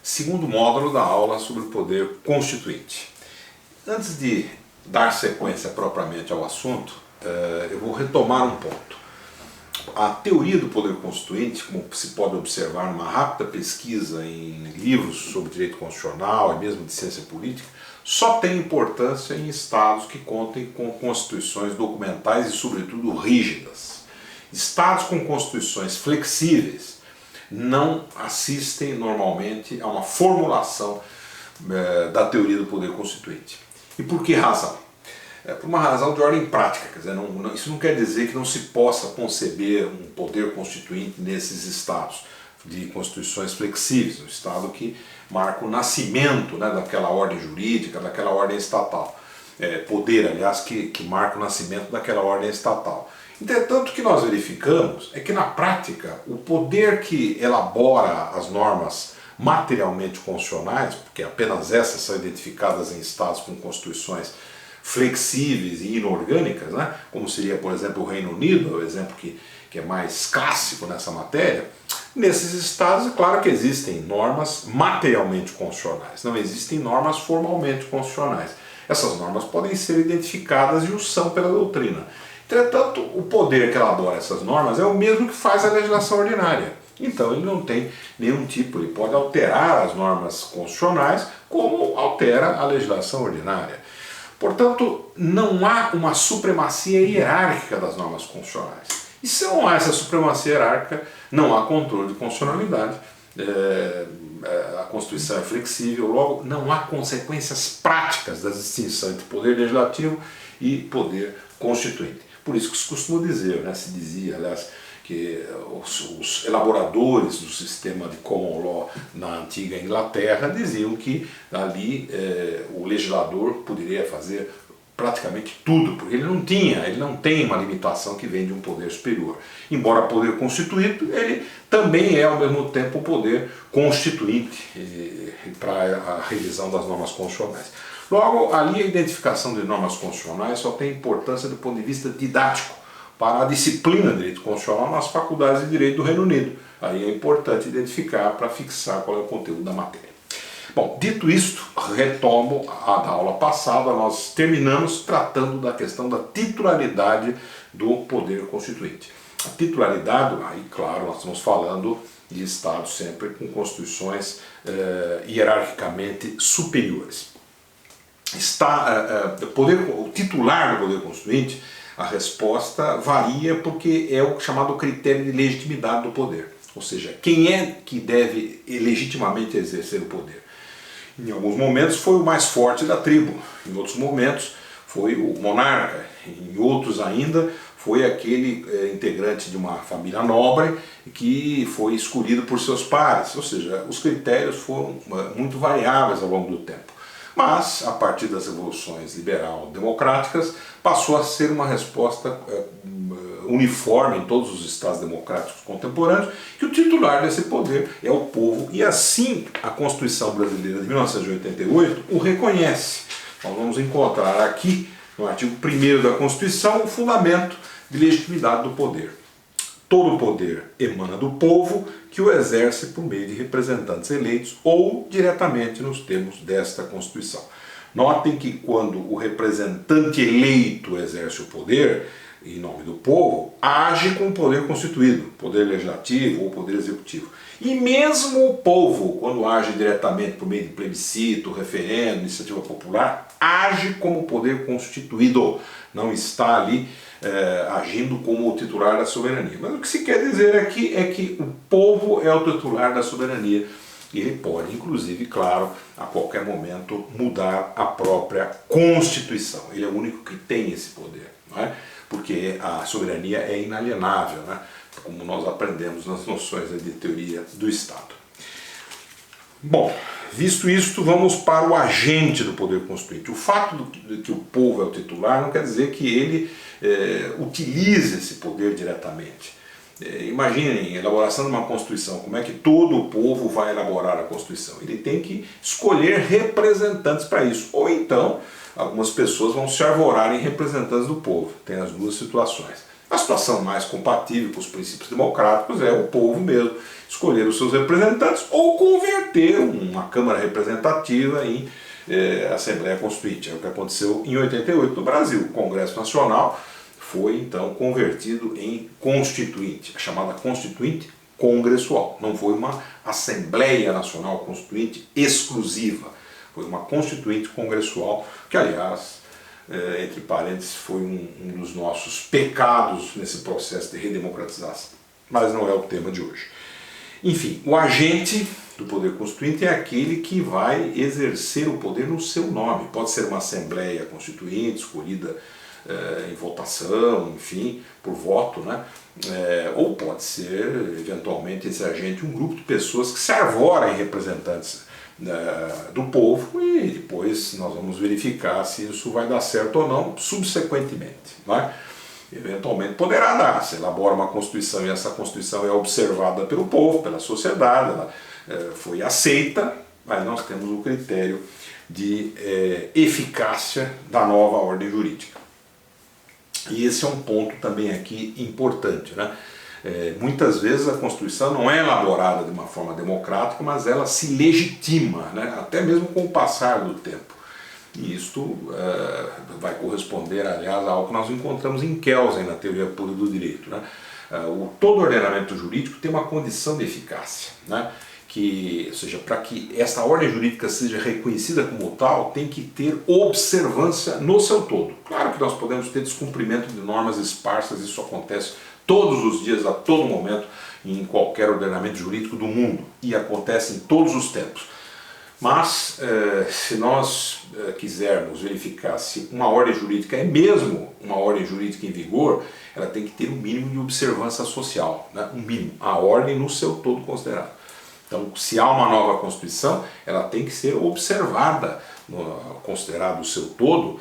segundo módulo da aula sobre o poder constituinte. Antes de dar sequência propriamente ao assunto, eu vou retomar um ponto. A teoria do poder constituinte, como se pode observar numa rápida pesquisa em livros sobre direito constitucional e mesmo de ciência política, só tem importância em estados que contem com constituições documentais e, sobretudo, rígidas. Estados com constituições flexíveis não assistem normalmente a uma formulação da teoria do poder constituinte. E por que razão? Por uma razão de ordem prática, quer dizer, isso não quer dizer que não se possa conceber um poder constituinte nesses estados de constituições flexíveis, um estado que marca o nascimento, daquela ordem jurídica, daquela ordem estatal. Poder, aliás, que marca o nascimento daquela ordem estatal. Entretanto, o que nós verificamos é que, na prática, o poder que elabora as normas materialmente constitucionais, porque apenas essas são identificadas em estados com constituições flexíveis e inorgânicas, como seria, por exemplo, o Reino Unido, o exemplo que é mais clássico nessa matéria. Nesses estados, é claro que existem normas materialmente constitucionais, não existem normas formalmente constitucionais. Essas normas podem ser identificadas e o são pela doutrina. Entretanto, o poder que elabora essas normas é o mesmo que faz a legislação ordinária. Então ele não tem nenhum tipo, ele pode alterar as normas constitucionais como altera a legislação ordinária. Portanto, não há uma supremacia hierárquica das normas constitucionais. E se não há essa supremacia hierárquica, não há controle de constitucionalidade, a Constituição é flexível, logo não há consequências práticas da distinção entre poder legislativo e poder constituinte. Por isso que se costuma dizer, se dizia, aliás, que os elaboradores do sistema de common law na antiga Inglaterra diziam que ali o legislador poderia fazer praticamente tudo, porque ele não tem uma limitação que vem de um poder superior. Embora poder constituinte, ele também é ao mesmo tempo o poder constituinte para a revisão das normas constitucionais. Logo, ali a identificação de normas constitucionais só tem importância do ponto de vista didático para a disciplina de direito constitucional nas faculdades de direito do Reino Unido. Aí é importante identificar para fixar qual é o conteúdo da matéria. Bom, dito isto, retomo a da aula passada, nós terminamos tratando da questão da titularidade do poder constituinte. A titularidade, aí claro, nós estamos falando de estados sempre com constituições hierarquicamente superiores. O titular do poder constituinte, a resposta varia porque é o chamado critério de legitimidade do poder. Ou seja, quem é que deve legitimamente exercer o poder? Em alguns momentos foi o mais forte da tribo, em outros momentos foi o monarca, em outros ainda foi aquele integrante de uma família nobre que foi escolhido por seus pares. Ou seja, os critérios foram muito variáveis ao longo do tempo. Mas, a partir das revoluções liberal-democráticas, passou a ser uma resposta uniforme em todos os estados democráticos contemporâneos, que o titular desse poder é o povo, e assim a Constituição Brasileira de 1988 o reconhece. Nós vamos encontrar aqui, no artigo 1º da Constituição, o fundamento de legitimidade do poder. Todo poder emana do povo, que o exerce por meio de representantes eleitos ou diretamente nos termos desta Constituição. Notem que quando o representante eleito exerce o poder, em nome do povo, age com o poder constituído, poder legislativo ou poder executivo. E mesmo o povo, quando age diretamente por meio de plebiscito, referendo, iniciativa popular, age como poder constituído, não está ali agindo como o titular da soberania. Mas o que se quer dizer aqui é que o povo é o titular da soberania. E ele pode, inclusive, claro, a qualquer momento mudar a própria Constituição. Ele é o único que tem esse poder, não é? Porque a soberania é inalienável, como nós aprendemos nas noções de teoria do Estado. Bom, visto isto, vamos para o agente do poder constituinte. O fato de que o povo é o titular não quer dizer que ele utilize esse poder diretamente. Imaginem, a elaboração de uma Constituição, como é que todo o povo vai elaborar a Constituição? Ele tem que escolher representantes para isso, ou então algumas pessoas vão se arvorar em representantes do povo, tem as duas situações. A A situação mais compatível com os princípios democráticos é o povo mesmo escolher os seus representantes ou converter uma Câmara Representativa em Assembleia Constituinte. É o que aconteceu em 88 no Brasil. O Congresso Nacional foi então convertido em Constituinte, a chamada Constituinte Congressual. Não foi uma Assembleia Nacional Constituinte exclusiva, foi uma Constituinte Congressual, que aliás, entre parênteses, foi um dos nossos pecados nesse processo de redemocratização. Mas não é o tema de hoje. Enfim, o agente do poder constituinte é aquele que vai exercer o poder no seu nome. Pode ser uma Assembleia Constituinte, escolhida em votação, enfim, por voto, né? Ou pode ser, eventualmente, esse agente um grupo de pessoas que se arvora em representantes do povo, e depois nós vamos verificar se isso vai dar certo ou não subsequentemente, né? Eventualmente poderá dar, se elabora uma Constituição e essa Constituição é observada pelo povo, pela sociedade, ela foi aceita, mas nós temos o critério de eficácia da nova ordem jurídica. E esse é um ponto também aqui importante, né? Muitas vezes a Constituição não é elaborada de uma forma democrática, mas ela se legitima, né? Até mesmo com o passar do tempo. E isto vai corresponder, aliás, a algo que nós encontramos em Kelsen, na teoria pura do direito, né? Todo ordenamento jurídico tem uma condição de eficácia, né? Ou seja, para que essa ordem jurídica seja reconhecida como tal, tem que ter observância no seu todo. Claro que nós podemos ter descumprimento de normas esparsas, isso acontece todos os dias, a todo momento, em qualquer ordenamento jurídico do mundo, e acontece em todos os tempos. Mas, se nós quisermos verificar se uma ordem jurídica é mesmo uma ordem jurídica em vigor, ela tem que ter um mínimo de observância social, né? Um mínimo, a ordem no seu todo considerado. Então, se há uma nova Constituição, ela tem que ser observada, considerado o seu todo,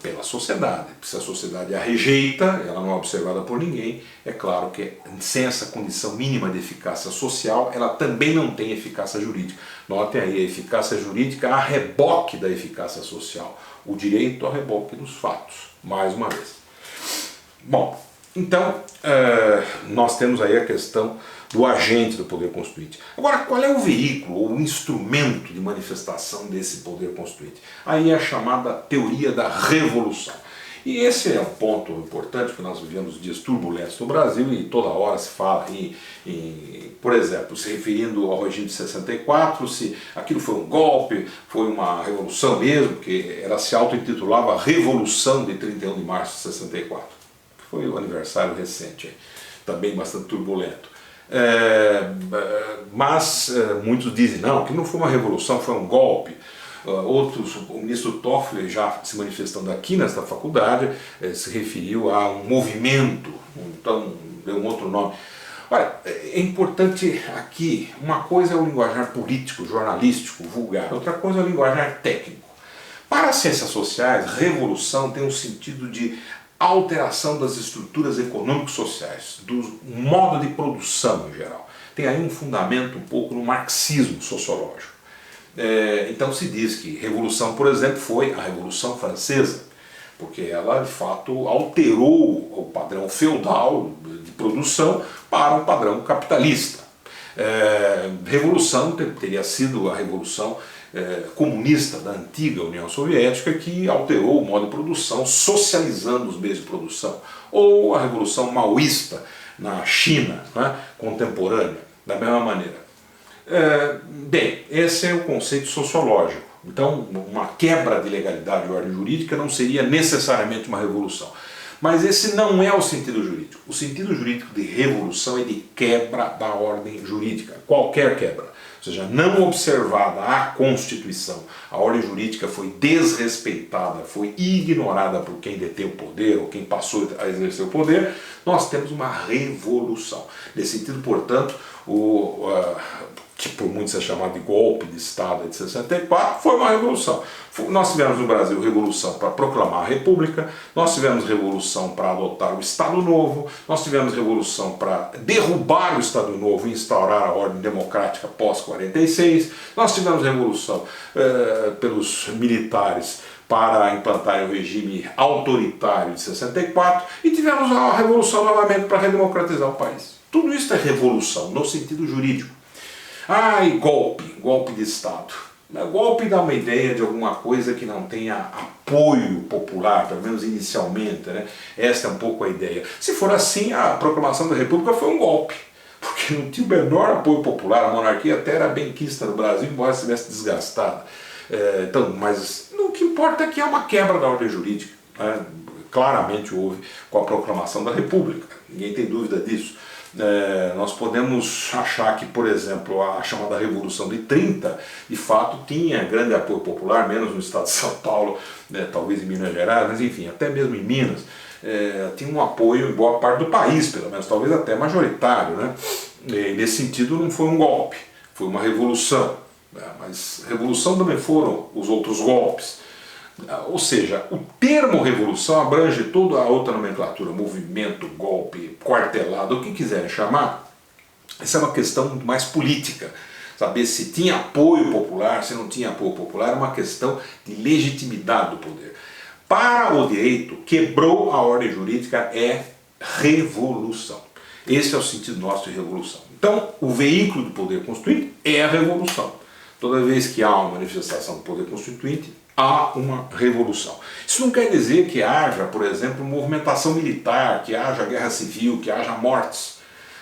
pela sociedade. Se a sociedade a rejeita, ela não é observada por ninguém, é claro que sem essa condição mínima de eficácia social, ela também não tem eficácia jurídica. Notem aí, a eficácia jurídica a reboque da eficácia social, o direito a reboque dos fatos, mais uma vez. Bom, então, nós temos aí a questão do agente do poder constituinte. Agora, qual é o veículo ou o instrumento de manifestação desse poder constituinte? Aí é a chamada teoria da revolução. E esse é um ponto importante, porque nós vivemos dias turbulentos no Brasil e toda hora se fala por exemplo, se referindo ao regime de 64, se aquilo foi um golpe, foi uma revolução mesmo, porque ela se auto-intitulava Revolução de 31 de março de 64, que foi o aniversário recente, também bastante turbulento. Mas muitos dizem não, que não foi uma revolução, foi um golpe. Outros, o ministro Toffoli, já se manifestando aqui nesta faculdade, se referiu a um movimento, então deu um outro nome. Olha, é importante aqui, uma coisa é o linguajar político, jornalístico, vulgar, outra coisa é o linguajar técnico. Para as ciências sociais, revolução tem um sentido de alteração das estruturas econômico-sociais, do modo de produção em geral. Tem aí um fundamento um pouco no marxismo sociológico. Então se diz que revolução, por exemplo, foi a Revolução Francesa, porque ela de fato alterou o padrão feudal de produção para um padrão capitalista. Revolução teria sido a revolução comunista da antiga União Soviética, que alterou o modo de produção, socializando os meios de produção, ou a revolução maoísta na China, né, contemporânea, da mesma maneira. Bem, esse é o conceito sociológico. Então, uma quebra de legalidade e ordem jurídica não seria necessariamente uma revolução. Mas esse não é o sentido jurídico. O sentido jurídico de revolução é de quebra da ordem jurídica, qualquer quebra. Ou seja, não observada a Constituição, a ordem jurídica foi desrespeitada, foi ignorada por quem detém o poder ou quem passou a exercer o poder, nós temos uma revolução. Nesse sentido, portanto, que por muitos é chamado de golpe de Estado de 64, foi uma revolução. Nós tivemos no Brasil revolução para proclamar a República, nós tivemos revolução para adotar o Estado Novo, nós tivemos revolução para derrubar o Estado Novo e instaurar a ordem democrática pós-46, nós tivemos revolução pelos militares para implantar o regime autoritário de 64 e tivemos a revolução novamente para redemocratizar o país. Tudo isso é revolução, no sentido jurídico. E golpe de Estado. Golpe dá uma ideia de alguma coisa que não tenha apoio popular, pelo menos inicialmente, né? Esta é um pouco a ideia. Se for assim, a proclamação da República foi um golpe, porque não tinha o menor apoio popular, a monarquia até era benquista no Brasil, embora estivesse desgastada. Mas o que importa é que é uma quebra da ordem jurídica, né? Claramente houve com a proclamação da República, ninguém tem dúvida disso. Nós podemos achar que, por exemplo, a chamada Revolução de 30, de fato tinha grande apoio popular, menos no estado de São Paulo, talvez em Minas Gerais, mas enfim, até mesmo em Minas, tinha um apoio em boa parte do país, pelo menos, talvez até majoritário, né? E, nesse sentido não foi um golpe, foi uma revolução, mas revolução também foram os outros golpes. Ou seja, o termo revolução abrange toda a outra nomenclatura, movimento, golpe, quartelado, o que quiserem chamar. Essa é uma questão mais política. Saber se tinha apoio popular, se não tinha apoio popular, é uma questão de legitimidade do poder. Para o direito, quebrou a ordem jurídica é revolução. Esse é o sentido nosso de revolução. Então, o veículo do poder constituinte é a revolução. Toda vez que há uma manifestação do poder constituinte, há uma revolução. Isso não quer dizer que haja, por exemplo, movimentação militar, que haja guerra civil, que haja mortes.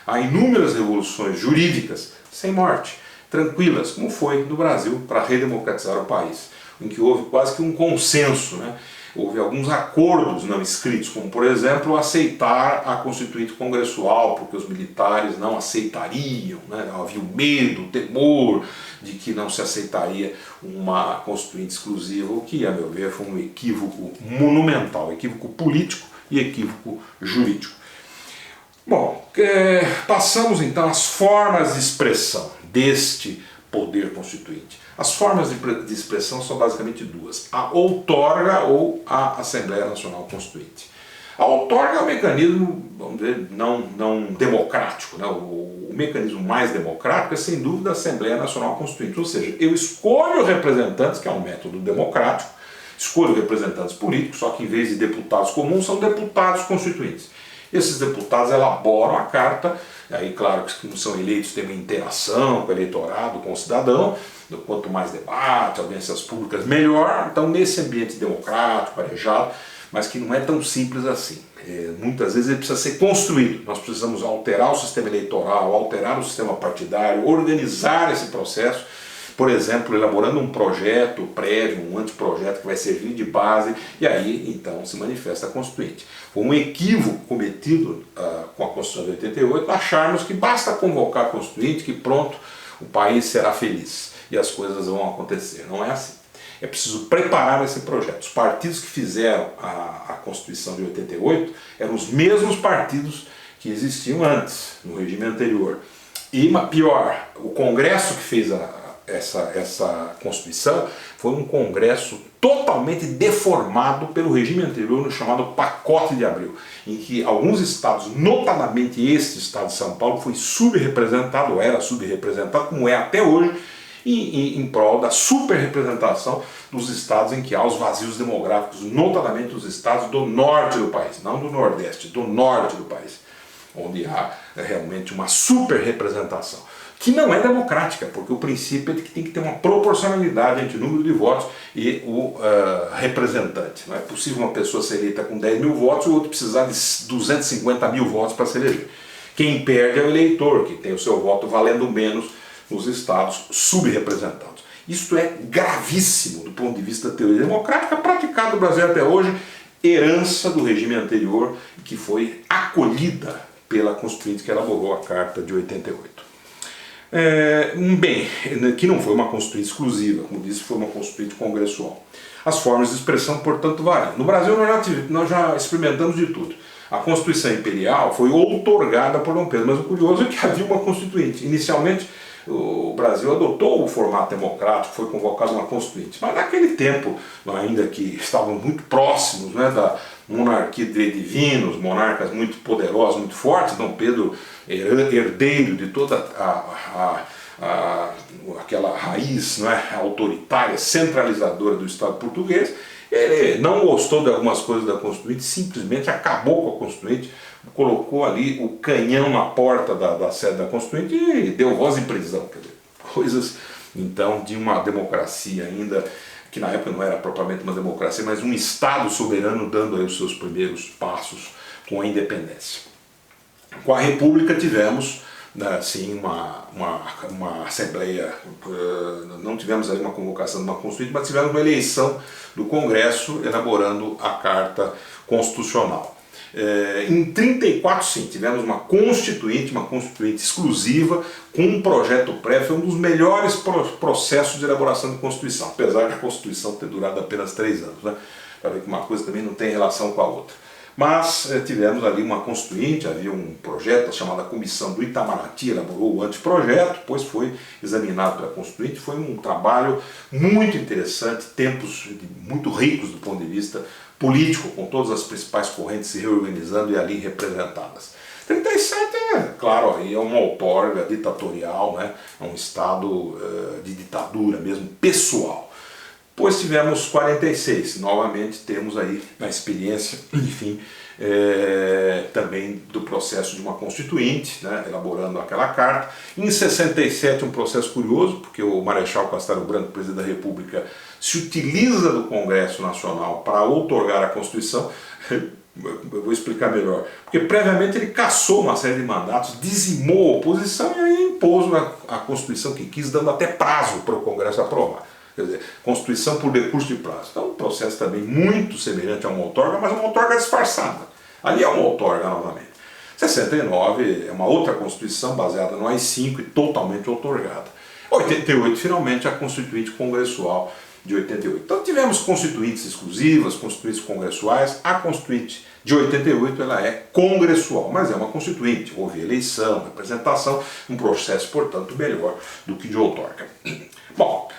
Há inúmeras revoluções jurídicas sem morte, tranquilas, como foi no Brasil para redemocratizar o país, em que houve quase que um consenso, né? Houve alguns acordos não escritos, como por exemplo aceitar a Constituinte Congressual, porque os militares não aceitariam, né? Havia o medo, o temor de que não se aceitaria uma Constituinte exclusiva, o que, a meu ver, foi um equívoco monumental, equívoco político e equívoco jurídico. Bom, passamos então às formas de expressão deste poder constituinte. As formas de expressão são basicamente duas: a outorga ou a Assembleia Nacional Constituinte. A outorga é um mecanismo, vamos dizer, não democrático, né? O mecanismo mais democrático é sem dúvida a Assembleia Nacional Constituinte, ou seja, eu escolho representantes, que é um método democrático, escolho representantes políticos, só que em vez de deputados comuns são deputados constituintes. Esses deputados elaboram a carta, aí claro que não são eleitos, tem uma interação com o eleitorado, com o cidadão, quanto mais debate, audiências públicas, melhor. Então nesse ambiente democrático, arejado, mas que não é tão simples assim. Muitas vezes ele precisa ser construído, nós precisamos alterar o sistema eleitoral, alterar o sistema partidário, organizar esse processo, por exemplo, elaborando um projeto prévio, um anteprojeto que vai servir de base, e aí então se manifesta a Constituinte. Foi um equívoco cometido com a Constituição de 88, acharmos que basta convocar a Constituinte que pronto, o país será feliz e as coisas vão acontecer. Não é assim. É preciso preparar esse projeto. Os partidos que fizeram a Constituição de 88 eram os mesmos partidos que existiam antes, no regime anterior. E pior, o Congresso que fez essa Constituição foi um Congresso totalmente deformado pelo regime anterior, no chamado Pacote de Abril, em que alguns estados, notadamente este estado de São Paulo, foi subrepresentado, ou era subrepresentado, como é até hoje, em prol da superrepresentação dos estados em que há os vazios demográficos, notadamente os estados do norte do país, não do nordeste, do norte do país, onde há realmente uma superrepresentação, que não é democrática, porque o princípio é de que tem que ter uma proporcionalidade entre o número de votos e o representante. Não é possível uma pessoa ser eleita com 10 mil votos e o outro precisar de 250 mil votos para se eleger. Quem perde é o eleitor, que tem o seu voto valendo menos nos estados subrepresentados. Isso é gravíssimo do ponto de vista da teoria democrática, praticada no Brasil até hoje, herança do regime anterior, que foi acolhida pela Constituinte que elaborou a Carta de 88. Bem, que não foi uma Constituinte exclusiva, como disse, foi uma Constituinte congressual. As formas de expressão, portanto, variam. No Brasil nós já experimentamos de tudo. A Constituição Imperial foi outorgada por Dom Pedro, mas o curioso é que havia uma Constituinte. Inicialmente, o Brasil adotou o formato democrático, foi convocada uma Constituinte, mas naquele tempo, ainda que estavam muito próximos, né, da monarquia de direitos divinos, monarcas muito poderosos, muito fortes, Dom Pedro, herdeiro de toda aquela raiz, né, autoritária, centralizadora do Estado português, Ele não gostou de algumas coisas da Constituinte, simplesmente acabou com a Constituinte, colocou ali o canhão na porta da sede da Constituinte e deu voz de prisão. Quer dizer, coisas, então, de uma democracia ainda, que na época não era propriamente uma democracia, mas um Estado soberano dando aí os seus primeiros passos com a independência. Com a República tivemos, sim, uma assembleia, não tivemos ali uma convocação de uma Constituinte, mas tivemos uma eleição do Congresso elaborando a Carta Constitucional. Em 34, sim, tivemos uma constituinte exclusiva, com um projeto prévio, foi um dos melhores processos de elaboração de Constituição, apesar da Constituição ter durado apenas 3 anos, né? Para ver que uma coisa também não tem relação com a outra. Mas tivemos ali uma constituinte, havia um projeto chamado Comissão do Itamaraty, elaborou o anteprojeto, depois foi examinado pela constituinte, foi um trabalho muito interessante, tempos muito ricos do ponto de vista político, com todas as principais correntes se reorganizando e ali representadas. 37 claro, aí é uma outorga ditatorial, né? É um estado de ditadura mesmo, pessoal. Depois tivemos 46, novamente temos aí a experiência, enfim, também do processo de uma constituinte, né, elaborando aquela carta. Em 67 um processo curioso, porque o Marechal Castelo Branco, presidente da República, se utiliza do Congresso Nacional para outorgar a Constituição. Eu vou explicar melhor. Porque previamente ele cassou uma série de mandatos, dizimou a oposição e aí impôs a Constituição que quis, dando até prazo para o Congresso aprovar. Quer dizer, Constituição por decurso de prazo. Então, um processo também muito semelhante a uma outorga, mas uma outorga disfarçada. Ali é uma outorga novamente. 69 é uma outra Constituição baseada no AI-5 e totalmente outorgada. 88, finalmente, a Constituinte Congressual de 88. Então, tivemos constituintes exclusivas, constituintes congressuais. A Constituinte de 88 ela é congressual, mas é uma constituinte. Houve eleição, representação, um processo, portanto, melhor do que de outorga. Bom,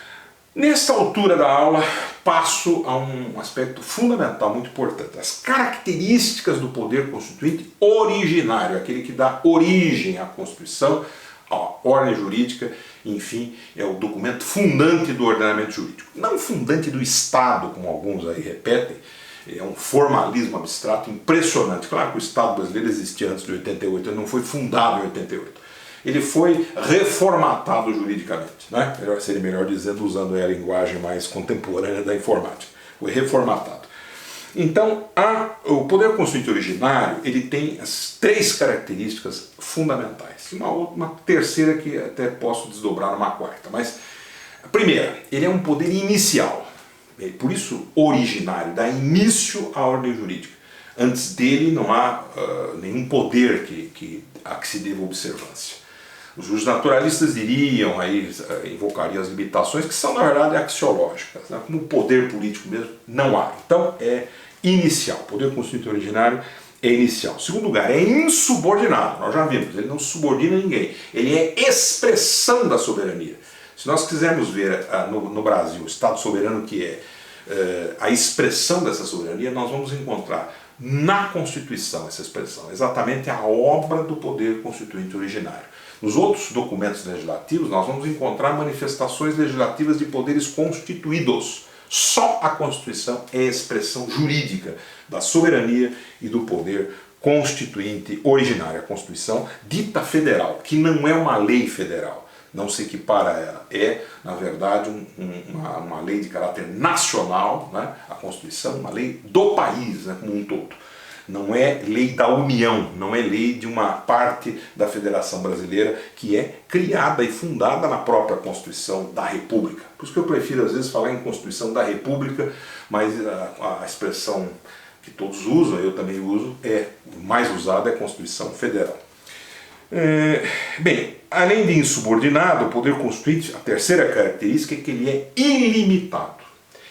nesta altura da aula, passo a um aspecto fundamental, muito importante. As características do poder constituinte originário, aquele que dá origem à Constituição, à ordem jurídica, enfim, é o documento fundante do ordenamento jurídico. Não fundante do Estado, como alguns aí repetem, é um formalismo abstrato impressionante. Claro que o Estado brasileiro existia antes de 88, ele não foi fundado em 88. Ele foi reformatado juridicamente, né? Seria melhor dizendo, usando a linguagem mais contemporânea da informática. Foi reformatado. Então, o poder constituinte originário, ele tem as 3 características fundamentais. Uma terceira que até posso desdobrar numa quarta. Mas, a primeira, ele é um poder inicial. Por isso, originário, dá início à ordem jurídica. Antes dele não há nenhum poder a que se deva observância. Os naturalistas diriam, aí invocariam as limitações, que são na verdade axiológicas, né? Como poder político mesmo, não há. Então é inicial, o poder constituinte originário é inicial. Em segundo lugar, é insubordinado, nós já vimos, ele não subordina ninguém, ele é expressão da soberania. Se nós quisermos ver no Brasil o Estado soberano que é a expressão dessa soberania, nós vamos encontrar na Constituição essa expressão, exatamente a obra do poder constituinte originário. Nos outros documentos legislativos, nós vamos encontrar manifestações legislativas de poderes constituídos. Só a Constituição é a expressão jurídica da soberania e do poder constituinte originário. A Constituição dita federal, que não é uma lei federal, não se equipara a ela. É, na verdade, uma lei de caráter nacional, né? A Constituição, uma lei do país, né? Como um todo. Não é lei da União, não é lei de uma parte da Federação Brasileira que é criada e fundada na própria Constituição da República. Por isso que eu prefiro às vezes falar em Constituição da República, mas a expressão que todos usam, eu também uso, mais usada é Constituição Federal. Bem, além de insubordinado, o poder constituinte, a terceira característica é que ele é ilimitado.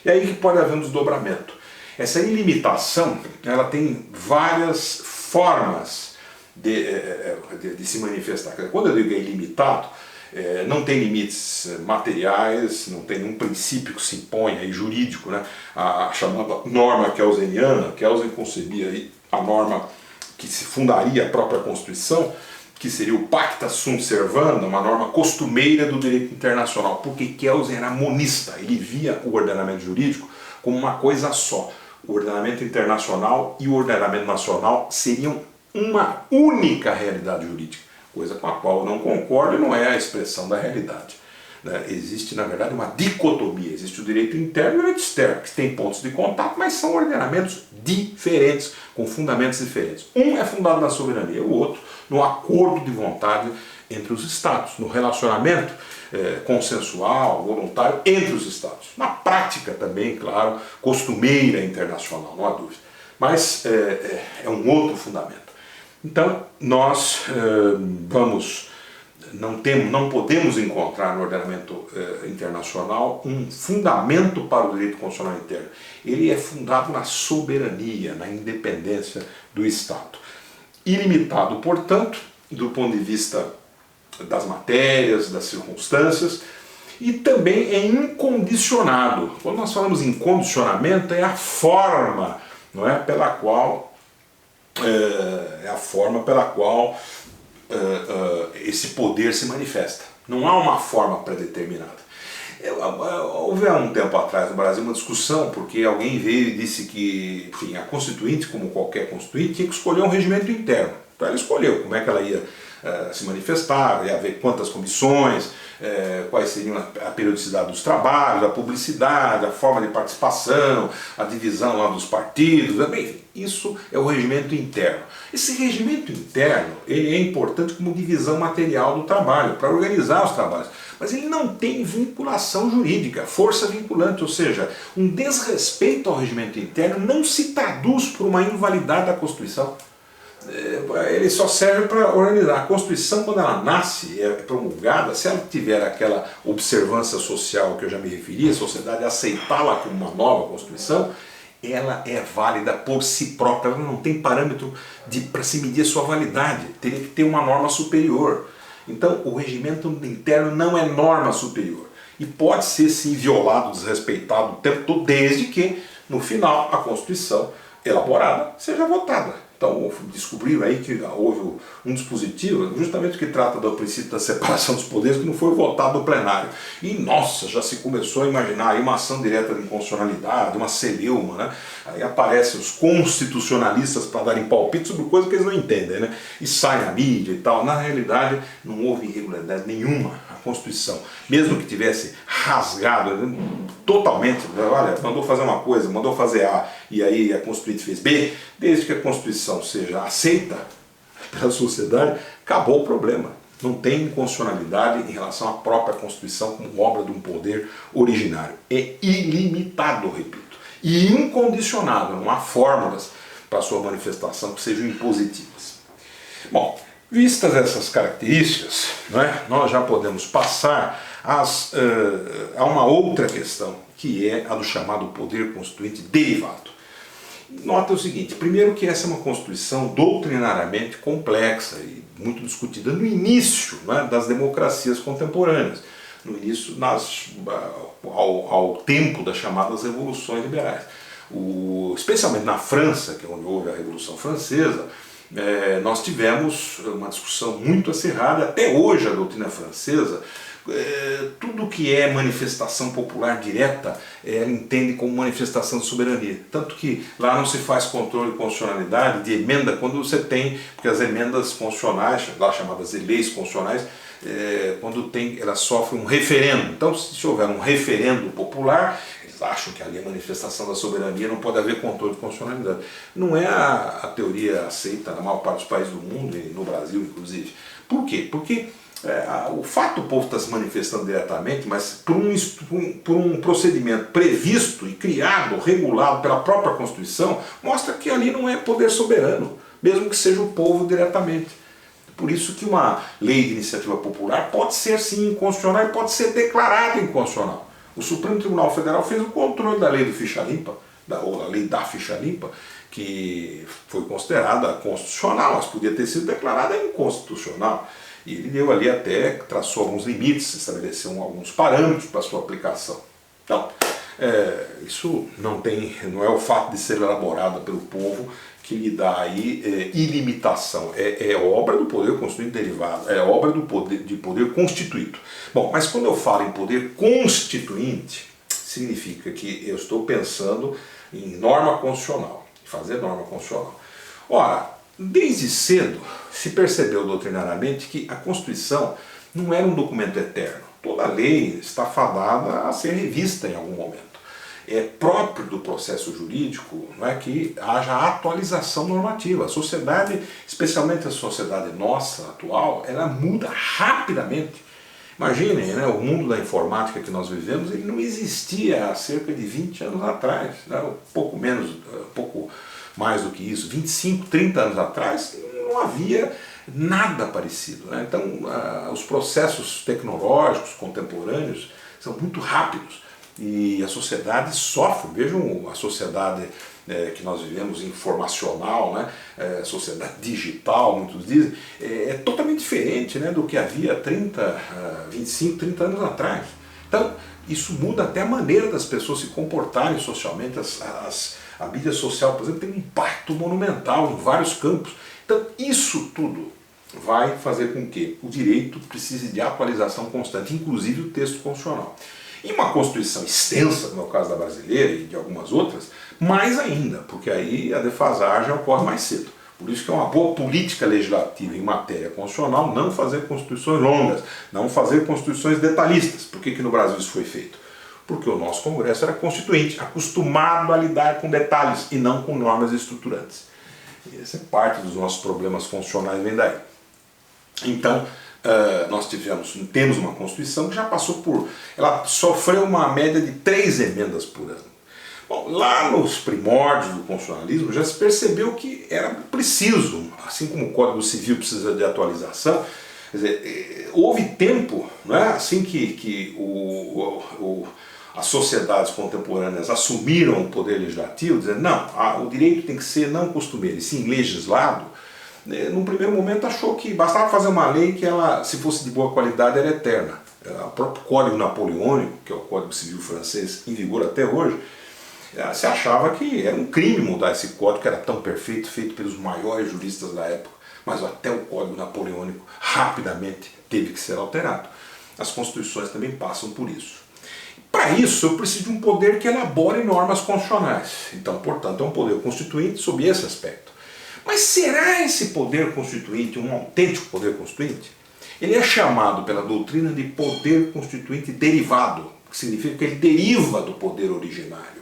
E aí que pode haver um desdobramento. Essa ilimitação, ela tem várias formas de se manifestar. Quando eu digo ilimitado, não tem limites materiais, não tem nenhum princípio que se impõe aí, jurídico, né? A chamada norma kelseniana. Kelsen concebia aí a norma que se fundaria a própria Constituição, que seria o Pacta Sunt Servanda, uma norma costumeira do direito internacional, porque Kelsen era monista, ele via o ordenamento jurídico como uma coisa só. O ordenamento internacional e o ordenamento nacional seriam uma única realidade jurídica, coisa com a qual eu não concordo e não é a expressão da realidade. Existe, na verdade, uma dicotomia. Existe o direito interno e o direito externo, que tem pontos de contato, mas são ordenamentos diferentes, com fundamentos diferentes. Um é fundado na soberania, o outro no acordo de vontade entre os Estados, no relacionamento consensual, voluntário entre os Estados. Na prática também, claro, costumeira internacional, não há dúvida. Mas é um outro fundamento. Então, nós não podemos encontrar no ordenamento internacional um fundamento para o direito constitucional interno. Ele é fundado na soberania, na independência do Estado. Ilimitado, portanto, do ponto de vista das matérias, das circunstâncias, e também é incondicionado. Quando nós falamos em condicionamento, é a forma, não é, pela qual esse poder se manifesta. Não há uma forma predeterminada. Houve há um tempo atrás no Brasil uma discussão, porque alguém veio e disse que, enfim, a Constituinte, como qualquer Constituinte, tinha que escolher um regimento interno. Então ela escolheu como é que ela ia se manifestar, ia ver quantas comissões, quais seriam a periodicidade dos trabalhos, a publicidade, a forma de participação, a divisão lá dos partidos, bem, isso é o regimento interno. Esse regimento interno ele é importante como divisão material do trabalho, para organizar os trabalhos, mas ele não tem vinculação jurídica, força vinculante, ou seja, um desrespeito ao regimento interno não se traduz por uma invalidade da Constituição. Ele só serve para organizar. A Constituição, quando ela nasce, é promulgada, se ela tiver aquela observância social que eu já me referi, a sociedade aceitá-la como uma nova Constituição, ela é válida por si própria, ela não tem parâmetro para se medir a sua validade, teria que ter uma norma superior. Então o regimento interno não é norma superior e pode ser sim violado, desrespeitado o tempo todo, desde que no final a Constituição elaborada seja votada. Então descobriram aí que houve um dispositivo justamente que trata do princípio da separação dos poderes que não foi votado no plenário. E nossa, já se começou a imaginar aí uma ação direta de inconstitucionalidade, uma celeuma, né? Aí aparecem os constitucionalistas para darem palpite sobre coisas que eles não entendem, né? E sai na mídia e tal. Na realidade não houve irregularidade nenhuma. A Constituição, mesmo que tivesse rasgado totalmente, olha, mandou fazer uma coisa, mandou fazer A, e aí a Constituinte fez B, desde que a Constituição seja aceita pela sociedade, acabou o problema. Não tem inconstitucionalidade em relação à própria Constituição como obra de um poder originário. É ilimitado, repito, e incondicionado, não há fórmulas para sua manifestação que sejam impositivas. Bom, vistas essas características, né, nós já podemos passar a uma outra questão, que é a do chamado poder constituinte derivado. Nota o seguinte, primeiro que essa é uma Constituição doutrinariamente complexa e muito discutida no início, né, das democracias contemporâneas, no início, ao tempo das chamadas revoluções liberais. Especialmente na França, que é onde houve a Revolução Francesa, nós tivemos uma discussão muito acirrada. Até hoje a doutrina francesa, tudo que é manifestação popular direta, ela entende como manifestação de soberania. Tanto que lá não se faz controle de constitucionalidade, de emenda, quando você tem, porque as emendas constitucionais, lá chamadas leis constitucionais, quando elas sofrem um referendo. Então, se houver um referendo popular, eles acham que ali é manifestação da soberania, não pode haver controle de constitucionalidade. Não é a teoria aceita na maior parte dos países do mundo, e no Brasil inclusive. Por quê? Porque o fato do povo estar se manifestando diretamente, mas por um procedimento previsto e criado, regulado pela própria Constituição, mostra que ali não é poder soberano, mesmo que seja o povo diretamente. Por isso que uma lei de iniciativa popular pode ser sim inconstitucional e pode ser declarada inconstitucional. O Supremo Tribunal Federal fez o controle da lei do ficha limpa, ou a lei da ficha limpa, que foi considerada constitucional, mas podia ter sido declarada inconstitucional. E ele deu ali até, traçou alguns limites, estabeleceu alguns parâmetros para a sua aplicação. Então, isso não é o fato de ser elaborada pelo povo que lhe dá aí ilimitação. É obra do poder constituinte derivado, é obra de poder constituído. Bom, mas quando eu falo em poder constituinte, significa que eu estou pensando em norma constitucional, fazer norma constitucional. Ora, desde cedo se percebeu doutrinariamente que a Constituição não era um documento eterno. Toda lei está fadada a ser revista em algum momento. É próprio do processo jurídico, não é, que haja atualização normativa. A sociedade, especialmente a sociedade nossa atual, ela muda rapidamente. Imaginem, né, o mundo da informática que nós vivemos, ele não existia há cerca de 20 anos atrás, né, pouco mais do que isso, 25, 30 anos atrás, não havia nada parecido, né? Então, os processos tecnológicos contemporâneos são muito rápidos e a sociedade sofre. Vejam a sociedade que nós vivemos informacional, né? Sociedade digital, muitos dizem, é totalmente diferente, né, do que havia 25, 30 anos atrás. Então, isso muda até a maneira das pessoas se comportarem socialmente. A mídia social, por exemplo, tem um impacto monumental em vários campos. Então, isso tudo vai fazer com que o direito precise de atualização constante, inclusive o texto constitucional. Em uma Constituição extensa, como é o caso da brasileira e de algumas outras, mais ainda, porque aí a defasagem ocorre mais cedo. Por isso que é uma boa política legislativa em matéria constitucional não fazer constituições longas, não fazer constituições detalhistas. Por que no Brasil isso foi feito? Porque o nosso Congresso era constituinte, acostumado a lidar com detalhes e não com normas estruturantes. E essa é parte dos nossos problemas constitucionais, vem daí. Então, nós temos uma Constituição que já passou por... Ela sofreu uma média de 3 emendas por ano. Bom, lá nos primórdios do constitucionalismo já se percebeu que era preciso, assim como o Código Civil precisa de atualização, quer dizer, houve tempo, né, assim que as sociedades contemporâneas assumiram o poder legislativo, dizendo, não, o direito tem que ser não costumeiro, e sim legislado. Num primeiro momento achou que bastava fazer uma lei que ela, se fosse de boa qualidade, era eterna. O próprio Código Napoleônico, que é o Código Civil francês, em vigor até hoje, se achava que era um crime mudar esse código, que era tão perfeito, feito pelos maiores juristas da época, mas até o Código Napoleônico rapidamente teve que ser alterado. As constituições também passam por isso. Para isso, eu preciso de um poder que elabore normas constitucionais. Então, portanto, é um poder constituinte sob esse aspecto. Mas será esse poder constituinte um autêntico poder constituinte? Ele é chamado pela doutrina de poder constituinte derivado, que significa que ele deriva do poder originário.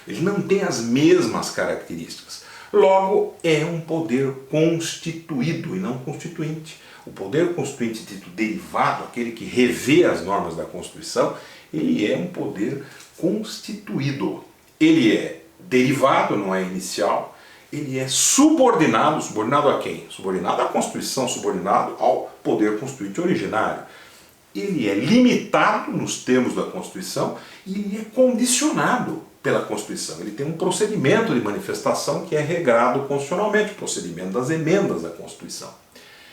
Ele não tem as mesmas características. Logo, é um poder constituído e não constituinte. O poder constituinte dito derivado, aquele que revê as normas da Constituição, ele é um poder constituído. Ele é derivado, não é inicial. Ele é subordinado. Subordinado a quem? Subordinado à Constituição, subordinado ao poder constituinte originário. Ele é limitado nos termos da Constituição e ele é condicionado pela Constituição. Ele tem um procedimento de manifestação que é regrado constitucionalmente, o procedimento das emendas da Constituição.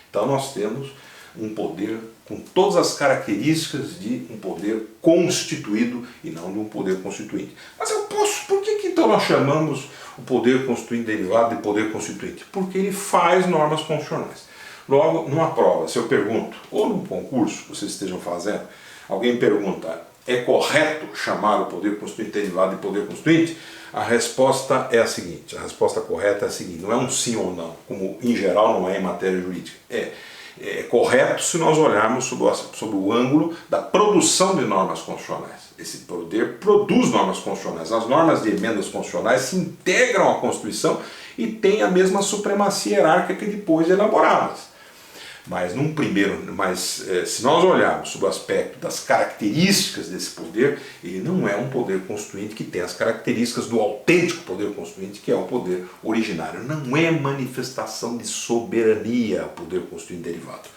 Então nós temos um poder com todas as características de um poder constituído e não de um poder constituinte. Mas eu posso, por que então nós chamamos o poder constituinte derivado de poder constituinte? Porque ele faz normas constitucionais. Logo, numa prova, se eu pergunto, ou num concurso que vocês estejam fazendo, alguém pergunta, é correto chamar o poder constituinte derivado de poder constituinte? A resposta é a seguinte, a resposta correta é a seguinte, não é um sim ou não, como em geral não é em matéria jurídica. É correto se nós olharmos sob o ângulo da produção de normas constitucionais. Esse poder produz normas constitucionais. As normas de emendas constitucionais se integram à Constituição e têm a mesma supremacia hierárquica depois elaboradas. Mas se nós olharmos sob o aspecto das características desse poder, ele não é um poder constituinte que tem as características do autêntico poder constituinte, que é o poder originário. Não é manifestação de soberania o poder constituinte derivado.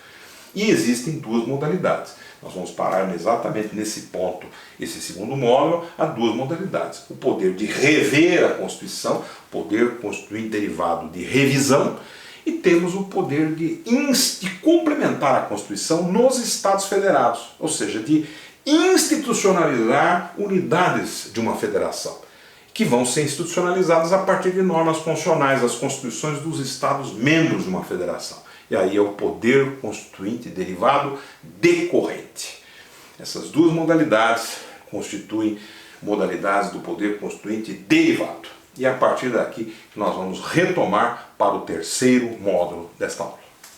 E existem duas modalidades. Nós vamos parar exatamente nesse ponto, esse segundo módulo, há duas modalidades. O poder de rever a Constituição, poder constituinte derivado de revisão, e temos o poder de complementar a Constituição nos Estados Federados, ou seja, de institucionalizar unidades de uma federação, que vão ser institucionalizadas a partir de normas constitucionais, as constituições dos Estados membros de uma federação. E aí é o poder constituinte derivado decorrente. Essas duas modalidades constituem modalidades do poder constituinte derivado. E a partir daqui nós vamos retomar para o terceiro módulo desta aula.